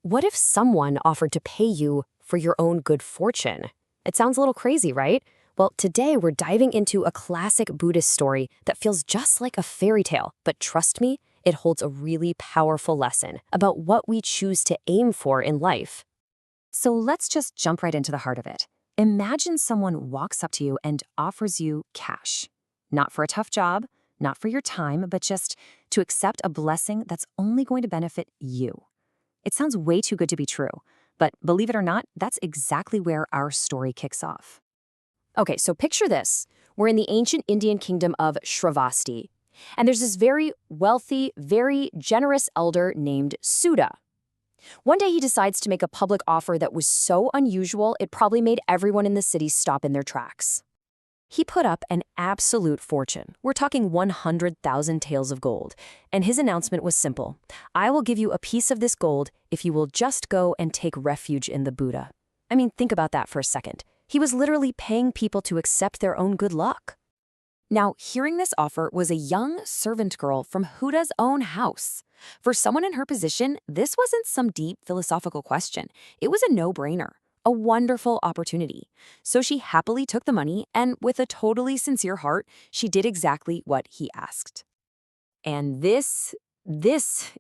What if someone offered to pay you for your own good fortune? It sounds a little crazy, right? Well, today we're diving into a classic Buddhist story that feels just like a fairy tale, but trust me, it holds a really powerful lesson about what we choose to aim for in life. So let's just jump right into the heart of it. Imagine someone walks up to you and offers you cash. Not for a tough job, not for your time, but just to accept a blessing that's only going to benefit you. It sounds way too good to be true, but believe it or not, that's exactly where our story kicks off. Okay, so picture this. We're in the ancient Indian kingdom of Shravasti, and there's this very wealthy, very generous elder named Suda. One day he decides to make a public offer that was so unusual it probably made everyone in the city stop in their tracks. He put up an absolute fortune. We're talking 100,000 taels of gold. And his announcement was simple. I will give you a piece of this gold if you will just go and take refuge in the Buddha. I mean, think about that for a second. He was literally paying people to accept their own good luck. Now, hearing this offer was a young servant girl from Huda's own house. For someone in her position, this wasn't some deep philosophical question. It was a no-brainer. A wonderful opportunity. So she happily took the money, and with a totally sincere heart, she did exactly what he asked. And this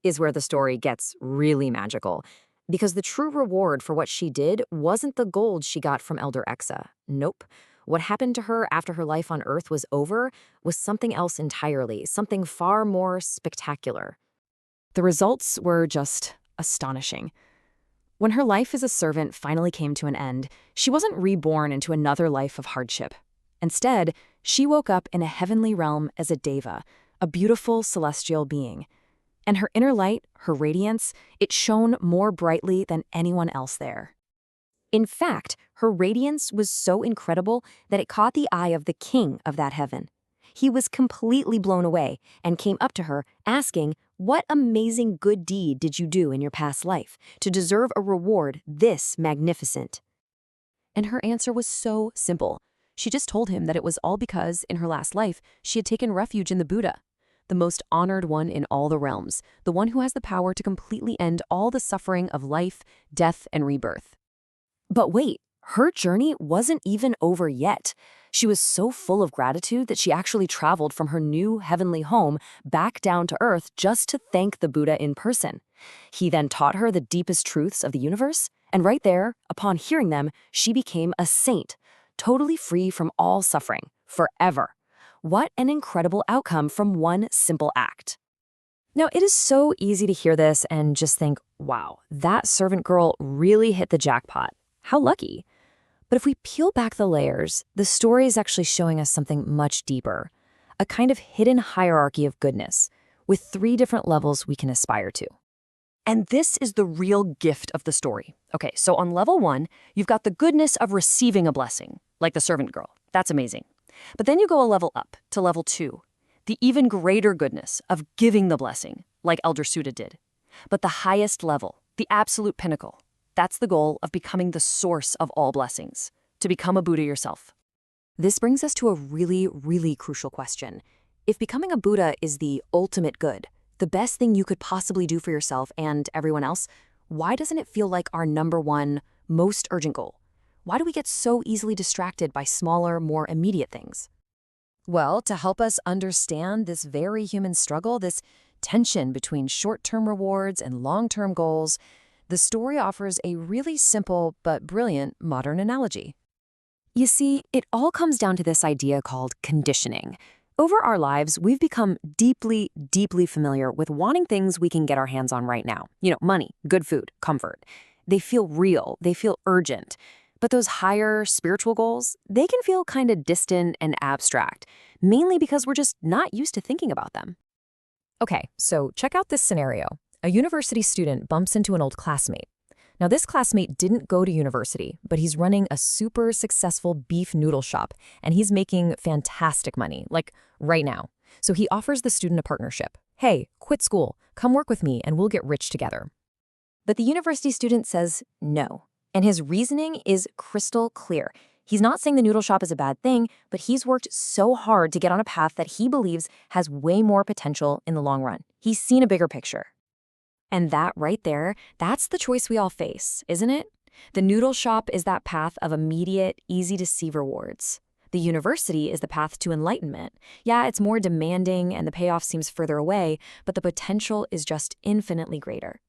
is where the story gets really magical. Because the true reward for what she did wasn't the gold she got from Elder Exa. Nope. What happened to her after her life on Earth was over was something else entirely, something far more spectacular. The results were just astonishing. When her life as a servant finally came to an end, she wasn't reborn into another life of hardship. Instead, she woke up in a heavenly realm as a deva, a beautiful celestial being. And her inner light, her radiance, it shone more brightly than anyone else there. In fact, her radiance was so incredible that it caught the eye of the king of that heaven. He was completely blown away and came up to her, asking, "What amazing good deed did you do in your past life to deserve a reward this magnificent?" And her answer was so simple. She just told him that it was all because, in her last life, she had taken refuge in the Buddha, the most honored one in all the realms, the one who has the power to completely end all the suffering of life, death, and rebirth. But wait, her journey wasn't even over yet. She was so full of gratitude that she actually traveled from her new heavenly home back down to Earth just to thank the Buddha in person. He then taught her the deepest truths of the universe, and right there, upon hearing them, she became a saint, totally free from all suffering, forever. What an incredible outcome from one simple act. Now, it is so easy to hear this and just think, wow, that servant girl really hit the jackpot. How lucky. But if we peel back the layers, the story is actually showing us something much deeper, a kind of hidden hierarchy of goodness, with 3 different levels we can aspire to. And this is the real gift of the story. Okay, so on level 1, you've got the goodness of receiving a blessing, like the servant girl. That's amazing. But then you go a level up to level 2, the even greater goodness of giving the blessing, like Elder Suda did. But the highest level, the absolute pinnacle, that's the goal of becoming the source of all blessings, to become a Buddha yourself. This brings us to a really, really crucial question. If becoming a Buddha is the ultimate good, the best thing you could possibly do for yourself and everyone else, why doesn't it feel like our number one, most urgent goal? Why do we get so easily distracted by smaller, more immediate things? Well, to help us understand this very human struggle, this tension between short-term rewards and long-term goals, the story offers a really simple but brilliant modern analogy. You see, it all comes down to this idea called conditioning. Over our lives, we've become deeply, deeply familiar with wanting things we can get our hands on right now. Money, good food, comfort. They feel real, they feel urgent. But those higher spiritual goals, they can feel kind of distant and abstract, mainly because we're just not used to thinking about them. Okay, so check out this scenario. A university student bumps into an old classmate. Now, this classmate didn't go to university, but he's running a super successful beef noodle shop, and he's making fantastic money, like right now. So he offers the student a partnership. Hey, quit school, come work with me, and we'll get rich together. But the university student says no, and his reasoning is crystal clear. He's not saying the noodle shop is a bad thing, but he's worked so hard to get on a path that he believes has way more potential in the long run. He's seen a bigger picture. And that right there, that's the choice we all face, isn't it? The noodle shop is that path of immediate, easy-to-see rewards. The university is the path to enlightenment. Yeah, it's more demanding and the payoff seems further away, but the potential is just infinitely greater.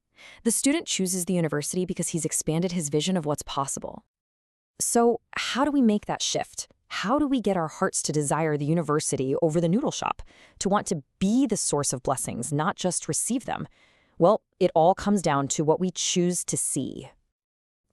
The student chooses the university because he's expanded his vision of what's possible. So, how do we make that shift? How do we get our hearts to desire the university over the noodle shop? To want to be the source of blessings, not just receive them? Well, it all comes down to what we choose to see.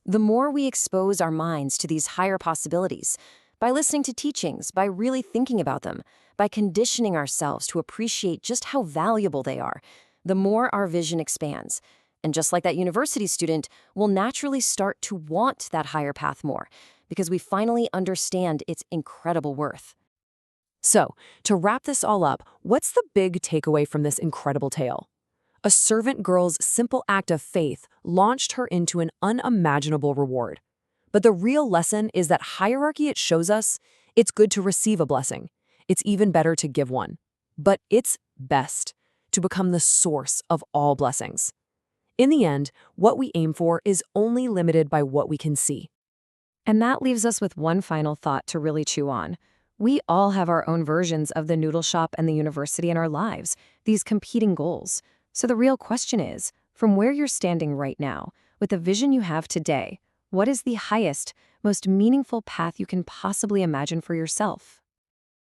The more we expose our minds to these higher possibilities, by listening to teachings, by really thinking about them, by conditioning ourselves to appreciate just how valuable they are, the more our vision expands. And just like that university student, we'll naturally start to want that higher path more, because we finally understand its incredible worth. So, to wrap this all up, what's the big takeaway from this incredible tale? A servant girl's simple act of faith launched her into an unimaginable reward. But the real lesson is that hierarchy it shows us, it's good to receive a blessing. It's even better to give one. But it's best to become the source of all blessings. In the end, what we aim for is only limited by what we can see. And that leaves us with one final thought to really chew on. We all have our own versions of the noodle shop and the university in our lives, these competing goals. So the real question is, from where you're standing right now, with the vision you have today, what is the highest, most meaningful path you can possibly imagine for yourself?